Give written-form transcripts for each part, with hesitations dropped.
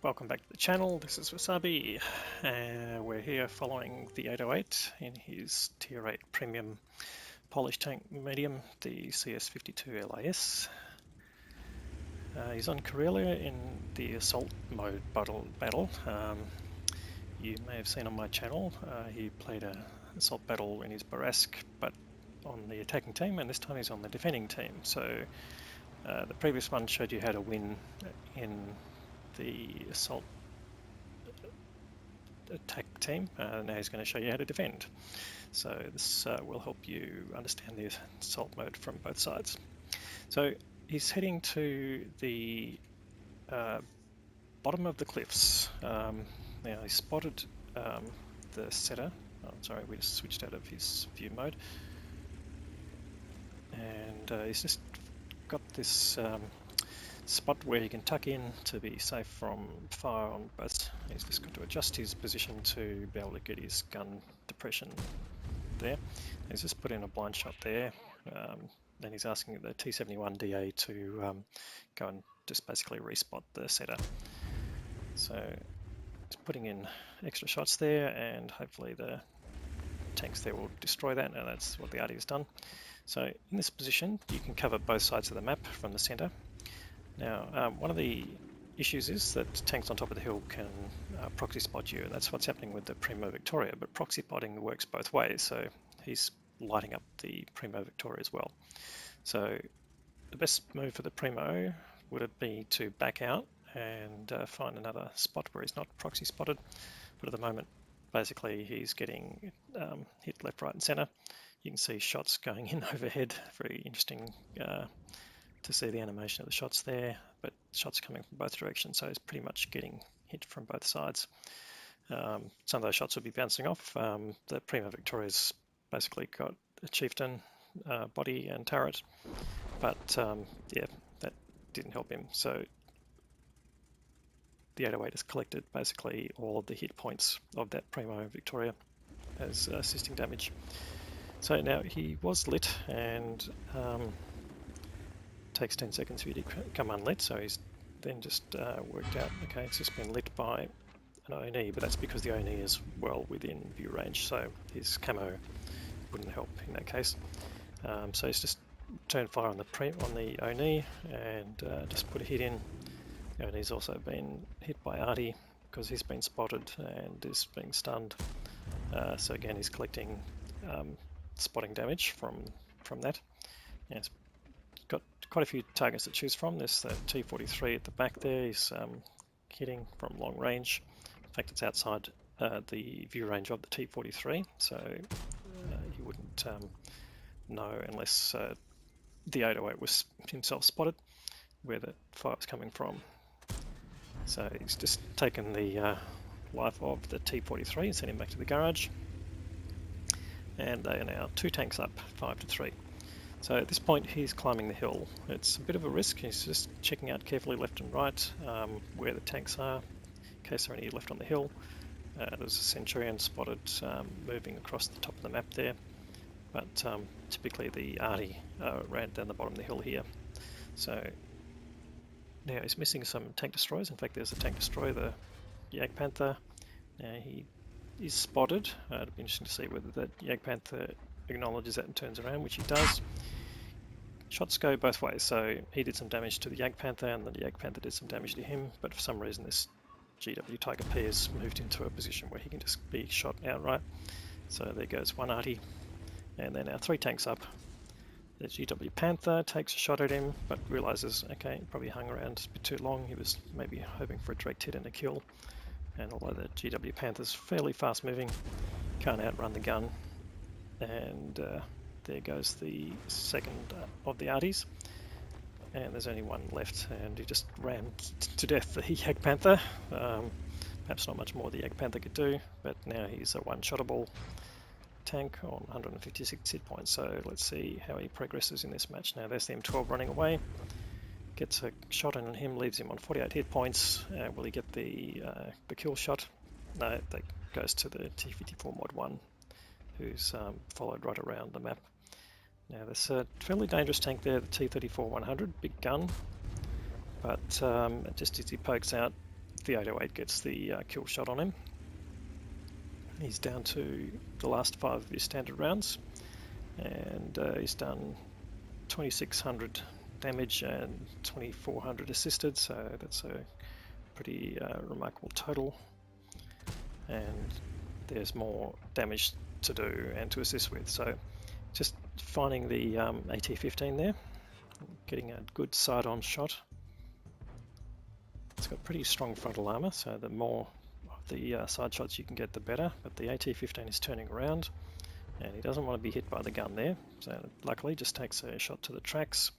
Welcome back to the channel. This is Wasabi. We're here following the 808 in his Tier 8 Premium Polish Tank Medium, the CS-52 LIS. He's on Karelia in the Assault mode battle. You may have seen on my channel, he played an Assault battle in his Barask, but on the attacking team, and this time he's on the defending team. So the previous one showed you how to win in the Assault attack team. Now he's going to show you how to defend. So this will help you understand the assault mode from both sides. So he's heading to the bottom of the cliffs. Now he spotted the setter. Oh, sorry, we just switched out of his view mode. And he's just got this spot where he can tuck in to be safe from fire on both. He's just got to adjust his position to be able to get his gun depression there. He's just put in a blind shot there. Then he's asking the T71 DA to go and just basically respot the setter. So he's putting in extra shots there, and hopefully the tanks there will destroy that, and that's what the arty has done. So in this position, you can cover both sides of the map from the center. Now, one of the issues is that tanks on top of the hill can proxy spot you, and that's what's happening with the Primo Victoria, but proxy spotting works both ways, so he's lighting up the Primo Victoria as well. So the best move for the Primo would be to back out and find another spot where he's not proxy spotted, but at the moment, basically he's getting hit left, right and center. You can see shots going in overhead, very interesting to see the animation of the shots there, but shots coming from both directions, so it's pretty much getting hit from both sides. Some of those shots will be bouncing off. The Primo Victoria's basically got a chieftain body and turret, but yeah, that didn't help him. So the 808 has collected basically all of the hit points of that Primo Victoria as assisting damage. So now he was lit, and takes 10 seconds for you to come unlit, so he's then just worked out, okay, it's just been lit by an ONE, but that's because the ONE is well within view range, so his camo wouldn't help in that case. So he's just turned fire on the ONE and just put a hit in. The ONE's also been hit by arty because he's been spotted and is being stunned. So again, he's collecting spotting damage from that. Yes. Got quite a few targets to choose from. There's the T43 at the back there. He's hitting from long range. In fact, it's outside the view range of the T43, so you wouldn't know unless the 808 was himself spotted where the fire was coming from. So he's just taken the life of the T43 and sent him back to the garage. And they are now 2 tanks up, 5-3. So at this point he's climbing the hill. It's a bit of a risk. He's just checking out carefully left and right where the tanks are in case there are any left on the hill. There's a Centurion spotted moving across the top of the map there, but typically the arty ran down the bottom of the hill here. So now he's missing some tank destroyers. In fact, there's a tank destroyer, the Jagdpanther. Now he is spotted. It'll be interesting to see whether that Jagdpanther acknowledges that and turns around, which he does. Shots go both ways, so he did some damage to the Jagdpanther and the Jagdpanther did some damage to him, but for some reason this GW Tiger P has moved into a position where he can just be shot outright. So there goes one arty, and then our 3 tanks up. The GW Panther takes a shot at him, but realizes, okay, he probably hung around a bit too long. He was maybe hoping for a direct hit and a kill, and although the GW Panther's fairly fast moving, can't outrun the gun. And there goes the second of the arties, and there's only one left, and he just rammed to death the Jagdpanther. Perhaps not much more the Jagdpanther could do, but now he's a one-shottable tank on 156 hit points. So let's see how he progresses in this match. Now there's the M12 running away, gets a shot on him, leaves him on 48 hit points. Will he get the kill shot? No, that goes to the T54 Mod 1. Who's followed right around the map. Now there's a fairly dangerous tank there, the T34-100, big gun, but just as he pokes out, the 808 gets the kill shot on him. He's down to the last 5 of his standard rounds, and he's done 2,600 damage and 2,400 assisted, so that's a pretty remarkable total. And there's more damage to do and to assist with, so just finding the AT-15 there, getting a good side-on shot. It's got pretty strong frontal armor, so the more of the side shots you can get, the better. But the AT-15 is turning around, and he doesn't want to be hit by the gun there. So luckily, just takes a shot to the tracks,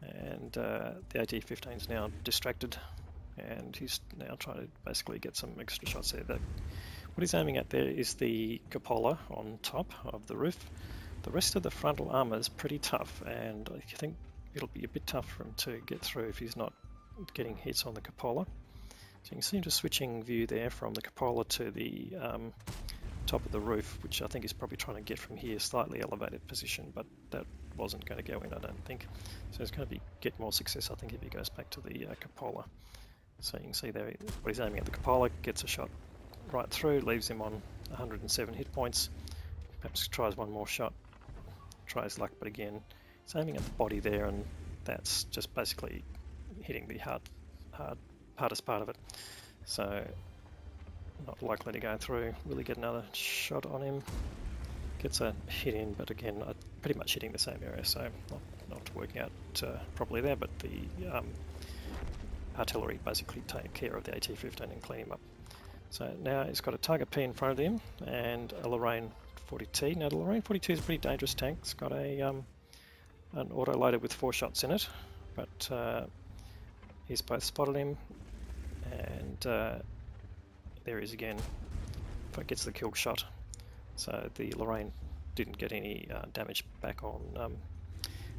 and the AT-15 is now distracted, and he's now trying to basically get some extra shots there. What he's aiming at there is the cupola on top of the roof. The rest of the frontal armor is pretty tough, and I think it'll be a bit tough for him to get through if he's not getting hits on the cupola. So you can see him just switching view there from the cupola to the top of the roof, which I think he's probably trying to get from here, slightly elevated position, but that wasn't going to go in, I don't think. So he's going to get more success, I think, if he goes back to the cupola. So you can see there what he's aiming at the cupola, gets a shot right through, leaves him on 107 hit points. Perhaps tries one more shot, tries luck, but again, he's aiming at the body there, and that's just basically hitting the hardest part of it. So not likely to go through. Really get another shot on him. Gets a hit in, but again, pretty much hitting the same area, so not working out properly there, but the artillery basically take care of the AT-15 and clean him up. So now he's got a Target P in front of him and a Lorraine 40T. Now the Lorraine 40T is a pretty dangerous tank. It's got an auto-loader with 4 shots in it, but he's both spotted him, and there he is again. Gets the kill shot. So the Lorraine didn't get any damage back on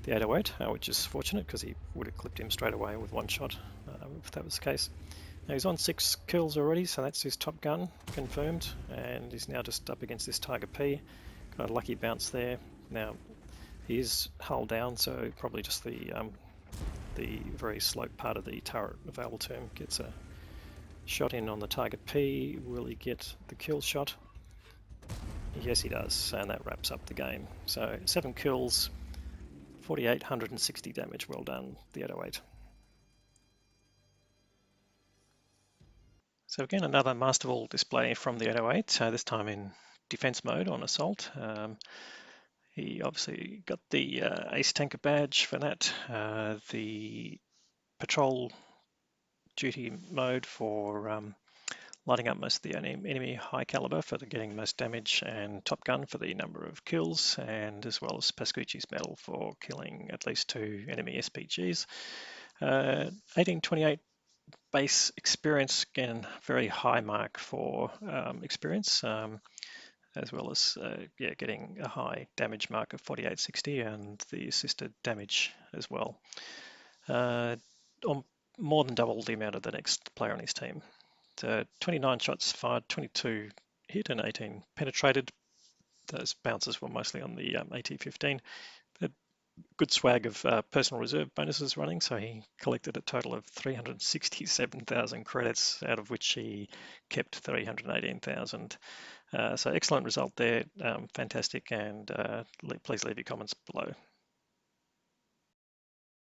the 808, which is fortunate because he would have clipped him straight away with 1 shot if that was the case. Now he's on 6 kills already, so that's his top gun confirmed, and he's now just up against this Target P. Got a lucky bounce there. Now he is hull down, so probably just the very sloped part of the turret available to him. Gets a shot in on the Target P. Will he get the kill shot? Yes, he does, and that wraps up the game. So 7 kills, 4,860 damage. Well done, the 808. So again, another masterful display from the 808, this time in defense mode on assault. He obviously got the ace tanker badge for that, the patrol duty mode for lighting up most of the enemy high caliber for getting most damage, and top gun for the number of kills, and as well as Pascucci's medal for killing at least 2 enemy SPGs. 1828 base experience, again, very high mark for experience, as well as getting a high damage mark of 4,860 and the assisted damage as well. More than double the amount of the next player on his team. So 29 shots fired, 22 hit and 18 penetrated. Those bounces were mostly on the AT-15. Good swag of personal reserve bonuses running, so he collected a total of 367,000 credits, out of which he kept 318,000. So excellent result there, fantastic, and please leave your comments below.